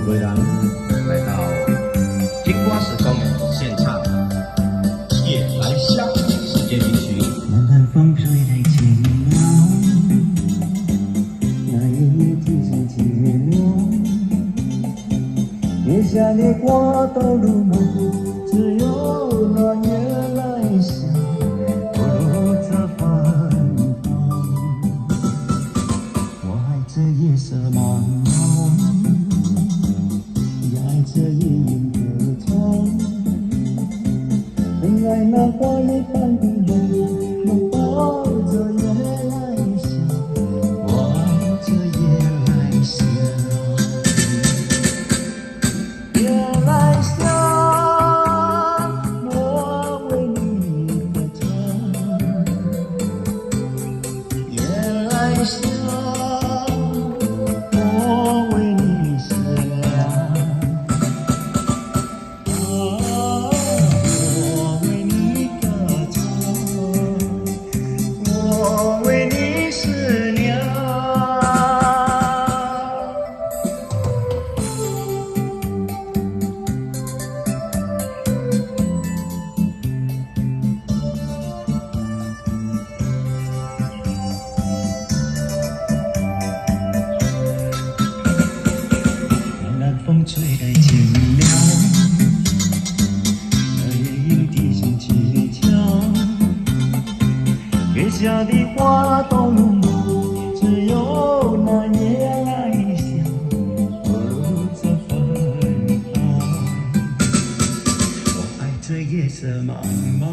归人来到金瓜石公园现场，夜来香世界名曲。暖暖风吹来清凉，那夜已提上月亮，月下的花都入梦，只有那夜来香不如这芬芳。我爱这夜色茫茫，也爱这夜莺歌唱，更爱那花叶般的梦，拥抱着夜来香。我爱这夜来香，夜来香，我为你歌唱。夜来香，我为你思量。我为你歌唱，我为你思量。暖暖风吹来清凉，那夜莺啼声凄悄，月下的花都入梦，只有那夜来香不如这芬芳。我爱这夜色茫茫，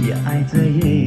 也爱这夜